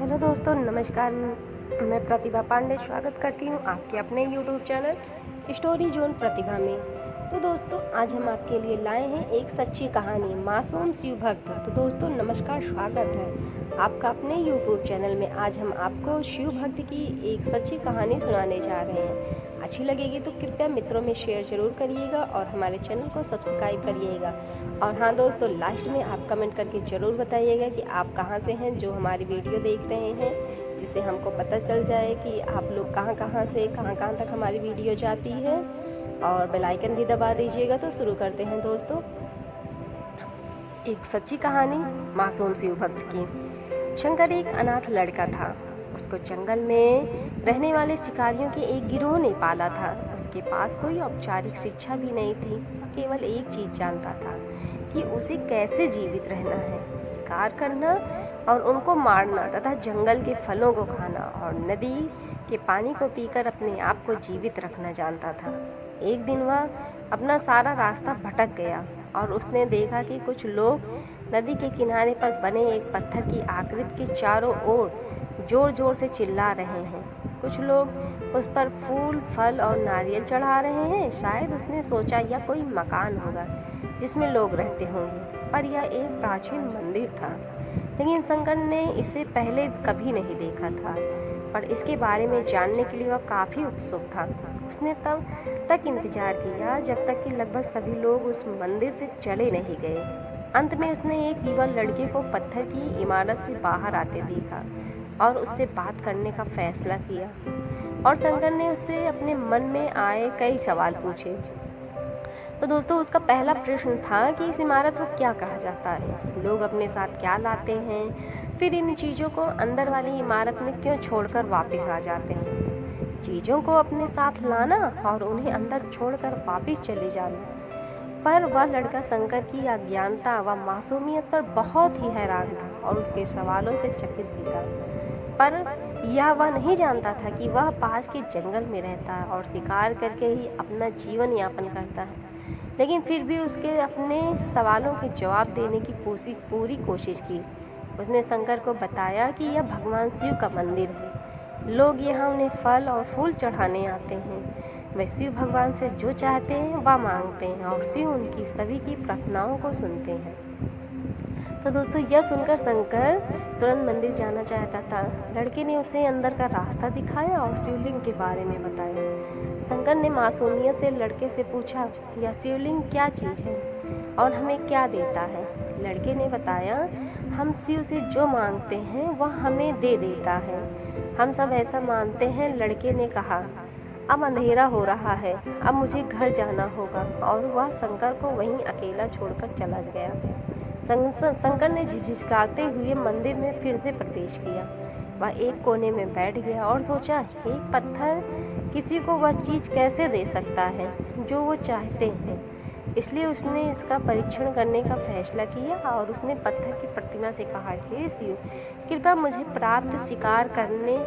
Hello दोस्तों, नमस्कार। मैं प्रतिभा पांडे स्वागत करती हूँ आपके अपने यूट्यूब चैनल स्टोरी जोन प्रतिभा में। तो दोस्तों, आज हम आपके लिए लाए हैं एक सच्ची कहानी, मासूम शिव भक्त। तो दोस्तों, नमस्कार, स्वागत है आपका अपने यूट्यूब चैनल में। आज हम आपको शिव भक्त की एक सच्ची कहानी सुनाने जा रहे हैं। अच्छी लगेगी तो कृपया मित्रों में शेयर जरूर करिएगा और हमारे चैनल को सब्सक्राइब करिएगा। और हाँ दोस्तों, लास्ट में आप कमेंट करके ज़रूर बताइएगा कि आप कहाँ से हैं जो हमारी वीडियो देख रहे हैं, जिससे हमको पता चल जाए कि आप लोग कहाँ से कहाँ तक हमारी वीडियो जाती है। और बेल आइकन भी दबा दीजिएगा। तो शुरू करते हैं दोस्तों, एक सच्ची कहानी मासूम शिव भक्त की। शंकर एक अनाथ लड़का था। उसको जंगल में रहने वाले शिकारियों के एक गिरोह ने पाला था। उसके पास कोई औपचारिक शिक्षा भी नहीं थी। केवल एक चीज जानता था कि उसे कैसे जीवित रहना है, शिकार करना और उनको मारना तथा जंगल के फलों को खाना और नदी के पानी को पीकर अपने आप को जीवित रखना जानता था। एक दिन वह अपना सारा रास्ता भटक गया और उसने देखा कि कुछ लोग नदी के किनारे पर बने एक पत्थर की आकृति के चारों ओर जोर जोर से चिल्ला रहे हैं। कुछ लोग उस पर फूल, फल और नारियल चढ़ा रहे हैं। शायद उसने सोचा यह कोई मकान होगा जिसमें लोग रहते होंगे, पर यह एक प्राचीन मंदिर था। लेकिन शंकर ने इसे पहले कभी नहीं देखा था, पर इसके बारे में जानने के लिए वह काफ़ी उत्सुक था। उसने तब तक इंतजार किया जब तक कि लगभग सभी लोग उस मंदिर से चले नहीं गए। अंत में उसने एक युवा लड़के को पत्थर की इमारत से बाहर आते देखा और उससे बात करने का फैसला किया। और शंकर ने उससे अपने मन में आए कई सवाल पूछे। तो दोस्तों, उसका पहला प्रश्न था कि इस इमारत को क्या कहा जाता है, लोग अपने साथ क्या लाते हैं, फिर इन चीज़ों को अंदर वाली इमारत में क्यों छोड़कर वापस आ जाते हैं। चीज़ों को अपने साथ लाना और उन्हें अंदर छोड़कर वापस चले जाना। पर वह लड़का शंकर की अज्ञानता व मासूमियत पर बहुत ही हैरान था और उसके सवालों से चकित भी था। पर यह वह नहीं जानता था कि वह पास के जंगल में रहता है और शिकार करके ही अपना जीवन यापन करता है। लेकिन फिर भी उसके अपने सवालों के जवाब देने की पूरी कोशिश की। उसने शंकर को बताया कि यह भगवान शिव का मंदिर है। लोग यहाँ उन्हें फल और फूल चढ़ाने आते हैं। वे शिव भगवान से जो चाहते हैं वह मांगते हैं और शिव उनकी सभी की प्रार्थनाओं को सुनते हैं। तो दोस्तों, यह सुनकर शंकर तुरंत मंदिर जाना चाहता था। लड़के ने उसे अंदर का रास्ता दिखाया और शिवलिंग के बारे में बताया। शंकर ने मासूमियत से लड़के से पूछा, यह शिवलिंग क्या चीज़ है और हमें क्या देता है। लड़के ने बताया, हम शिव से जो मांगते हैं वह हमें दे देता है। हम सब ऐसा मानते हैं। लड़के ने कहा, अब अंधेरा हो रहा है, अब मुझे घर जाना होगा। और वह शंकर को वहीं अकेला छोड़कर चला गया। शंकर ने झिझकाते हुए मंदिर में फिर से प्रवेश किया। वह एक कोने में बैठ गया और सोचा, एक पत्थर किसी को वह चीज़ कैसे दे सकता है जो वो चाहते हैं। इसलिए उसने इसका परीक्षण करने का फैसला किया और उसने पत्थर की प्रतिमा से कहा, हे शिव, कृपया मुझे प्राप्त शिकार करने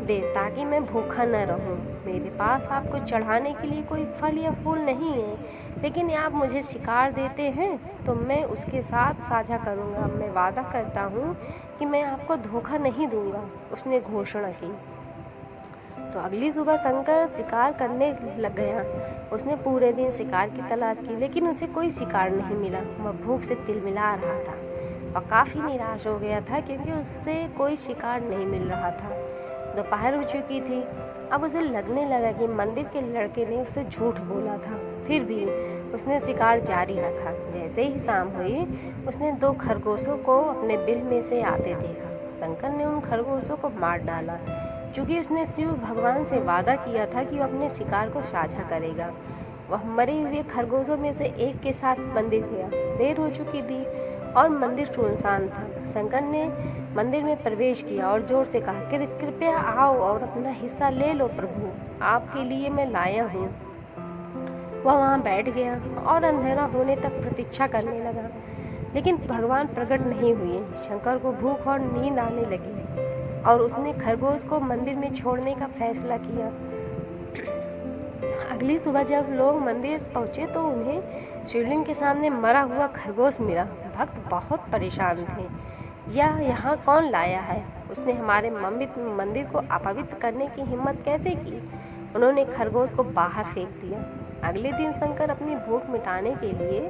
दे ताकि मैं भूखा न रहूं। मेरे पास आपको चढ़ाने के लिए कोई फल या फूल नहीं है, लेकिन आप मुझे शिकार देते हैं तो मैं उसके साथ साझा करूंगा। मैं वादा करता हूँ कि मैं आपको धोखा नहीं दूंगा, उसने घोषणा की। तो अगली सुबह शंकर शिकार करने लग गया। उसने पूरे दिन शिकार की तलाश की, लेकिन उसे कोई शिकार नहीं मिला। वह भूख से तिलमिला रहा था और काफ़ी निराश हो गया था क्योंकि उससे कोई शिकार नहीं मिल रहा था। दोपहर हो चुकी थी। अब उसे लगने लगा कि मंदिर के लड़के ने उससे झूठ बोला था। फिर भी उसने शिकार जारी रखा। जैसे ही शाम हुई, उसने 2 खरगोशों को अपने बिल में से आते देखा। शंकर ने उन खरगोशों को मार डाला। चूँकि उसने शिव भगवान से वादा किया था कि वह अपने शिकार को साझा करेगा, वह मरे हुए खरगोशों में से एक के साथ मंदिर गया। देर हो चुकी थी और मंदिर सुनसान था। शंकर ने मंदिर में प्रवेश किया और जोर से कहा, कृपया आओ और अपना हिस्सा ले लो प्रभु, आपके लिए मैं लाया हूँ। वह वहाँ बैठ गया और अंधेरा होने तक प्रतीक्षा करने लगा, लेकिन भगवान प्रकट नहीं हुए। शंकर को भूख और नींद आने लगी और उसने खरगोश को मंदिर में छोड़ने का फैसला किया। अगली सुबह जब लोग मंदिर पहुंचे तो उन्हें शिवलिंग के सामने मरा हुआ खरगोश मिला। भक्त बहुत परेशान थे। या यहाँ कौन लाया है? उसने हमारे मंदिर को अपवित्र करने की हिम्मत कैसे की? उन्होंने खरगोश को बाहर फेंक दिया। अगले दिन शंकर अपनी भूख मिटाने के लिए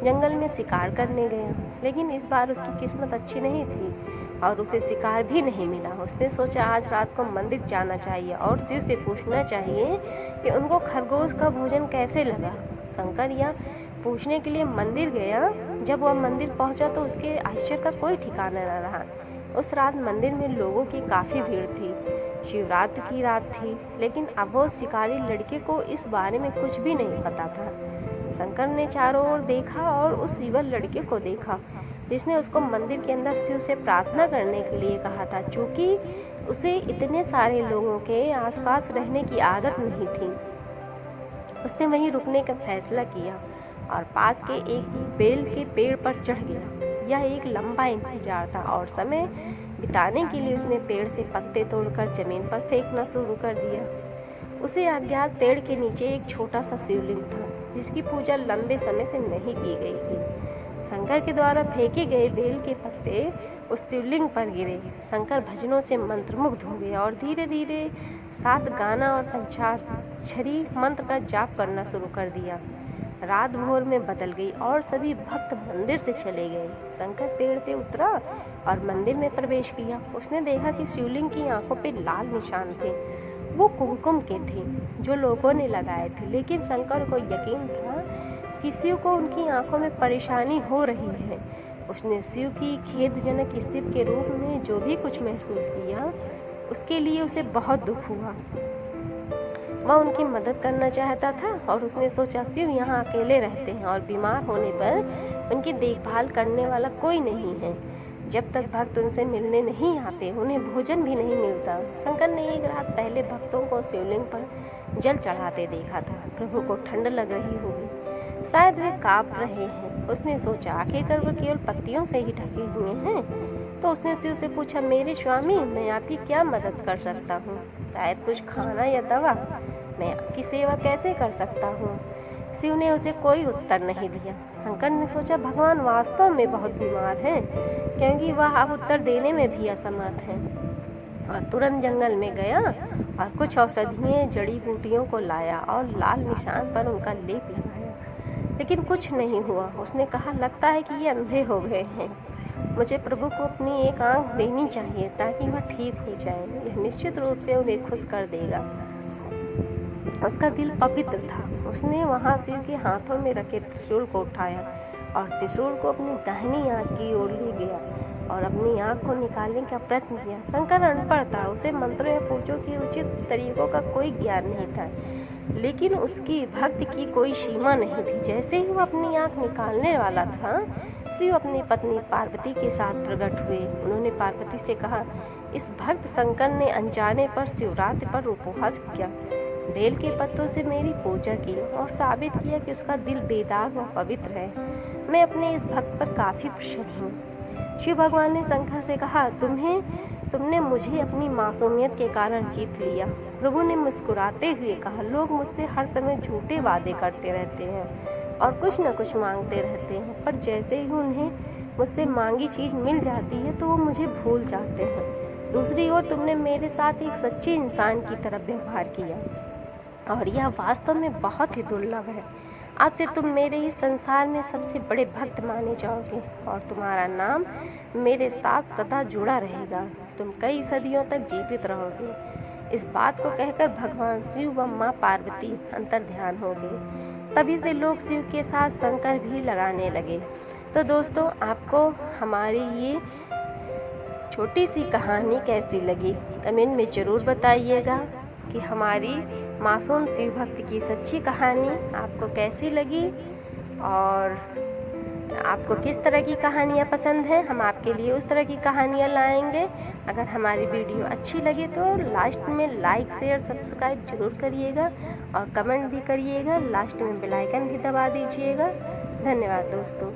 जंगल में शिकार करने गया, लेकिन इस बार उसकी किस्मत अच्छी नहीं थी और उसे शिकार भी नहीं मिला। उसने सोचा आज रात को मंदिर जाना चाहिए और शिव से पूछना चाहिए कि उनको खरगोश का भोजन कैसे लगा। शंकर यह पूछने के लिए मंदिर गया। जब वह मंदिर पहुंचा तो उसके आश्चर्य का कोई ठिकाना न रहा। उस रात मंदिर में लोगों की काफ़ी भीड़ थी। शिवरात्रि की रात थी, लेकिन अब वो शिकारी लड़के को इस बारे में कुछ भी नहीं पता था। शंकर ने चारों ओर देखा और उस युवक लड़के को देखा जिसने उसको मंदिर के अंदर शिव से प्रार्थना करने के लिए कहा था। चूँकि उसे इतने सारे लोगों के आसपास रहने की आदत नहीं थी, उसने वहीं रुकने का फैसला किया और पास के एक बेल के पेड़ पर चढ़ गया। यह एक लंबा इंतजार था और समय बिताने के लिए उसने पेड़ से पत्ते तोड़कर जमीन पर फेंकना शुरू कर दिया। उसे अज्ञात पेड़ के नीचे एक छोटा सा शिवलिंग था जिसकी पूजा लंबे समय से नहीं की गई थी। शंकर के द्वारा फेंके गए बेल के पत्ते उस शिवलिंग पर गिरे। शंकर भजनों से मंत्रमुग्ध हो गया और धीरे धीरे साथ गाना और पंचाक्षरी मंत्र का जाप करना शुरू कर दिया। रात भोर में बदल गई और सभी भक्त मंदिर से चले गए। शंकर पेड़ से उतरा और मंदिर में प्रवेश किया। उसने देखा कि शिवलिंग की आंखों पे लाल निशान थे। वो कुमकुम के थे जो लोगों ने लगाए थे, लेकिन शंकर को यकीन था कि शिव को उनकी आंखों में परेशानी हो रही है। उसने शिव की खेदजनक स्थिति के रूप में जो भी कुछ महसूस किया, उसके लिए उसे बहुत दुख हुआ। वह उनकी मदद करना चाहता था और उसने सोचा शिव यहाँ अकेले रहते हैं और बीमार होने पर उनकी देखभाल करने वाला कोई नहीं है। जब तक भक्त उनसे मिलने नहीं आते उन्हें भोजन भी नहीं मिलता। शंकर ने एक रात पहले भक्तों को शिवलिंग पर जल चढ़ाते देखा था। प्रभु को ठंड लग रही होगी, शायद वे कांप रहे हैं। उसने सोचा आखिरकार वो केवल पत्तियों से ही ढके हुए हैं। तो उसने शिव से पूछा, मेरे स्वामी, मैं आपकी क्या मदद कर सकता हूँ? शायद कुछ खाना या दवा। मैं आपकी सेवा कैसे कर सकता हूँ? शिव ने उसे कोई उत्तर नहीं दिया। शंकर ने सोचा भगवान वास्तव में बहुत बीमार हैं, क्योंकि वह अब उत्तर देने में भी असमर्थ हैं। और तुरंत जंगल में गया और कुछ औषधीय जड़ी बूटियों को लाया और लाल निशान पर उनका लेप लगाया, लेकिन कुछ नहीं हुआ। उसने कहा, लगता है कि ये अंधे हो गए हैं। मुझे प्रभु को अपनी एक आंख देनी चाहिए ताकि वह ठीक हो जाए। यह निश्चित रूप से उन्हें खुश कर देगा। उसका दिल पवित्र था। उसने वहां शिव के हाथों में रखे त्रिशूल को उठाया और त्रिशूल को अपनी दाहिनी आंख की ओर ले गया और अपनी आंख को निकालने का प्रयत्न किया। शंकर अनपढ़ था, उसे मंत्रों या पूजों के उचित तरीकों का कोई ज्ञान नहीं था, लेकिन उसकी भक्ति की कोई सीमा नहीं थी। जैसे ही वो अपनी आंख निकालने वाला था, शिव अपनी पत्नी पार्वती के साथ प्रकट हुए। उन्होंने पार्वती से कहा, इस भक्त शंकर ने अनजाने पर शिवरात्रि पर उपवास किया, बेल के पत्तों से मेरी पूजा की और साबित किया कि उसका दिल बेदाग व पवित्र है। मैं अपने इस भक्त पर काफ़ी प्रसन्न हूँ। शिव भगवान ने शंकर से कहा, तुमने मुझे अपनी मासूमियत के कारण जीत लिया। प्रभु ने मुस्कुराते हुए कहा, लोग मुझसे हर समय झूठे वादे करते रहते हैं और कुछ न कुछ मांगते रहते हैं, पर जैसे ही उन्हें मुझसे मांगी चीज़ मिल जाती है तो वो मुझे भूल जाते हैं। दूसरी ओर तुमने मेरे साथ एक सच्चे इंसान की तरह व्यवहार किया और यह वास्तव में बहुत ही दुर्लभ है। आज से तुम मेरे ही संसार में सबसे बड़े भक्त माने जाओगे और तुम्हारा नाम मेरे साथ सदा जुड़ा रहेगा। तुम कई सदियों तक जीवित रहोगे। इस बात को कहकर भगवान शिव व माँ पार्वती अंतर ध्यान हो गए। तभी से लोग शिव के साथ शंकर भी लगाने लगे। तो दोस्तों, आपको हमारी ये छोटी सी कहानी कैसी लगी? कमेंट में ज़रूर बताइएगा कि हमारी मासूम शिव भक्त की सच्ची कहानी आपको कैसी लगी और आपको किस तरह की कहानियाँ पसंद है। हम आपके लिए उस तरह की कहानियाँ लाएंगे। अगर हमारी वीडियो अच्छी लगे तो लास्ट में लाइक शेयर सब्सक्राइब जरूर करिएगा और कमेंट भी करिएगा। लास्ट में बेल आइकन भी दबा दीजिएगा। धन्यवाद दोस्तों।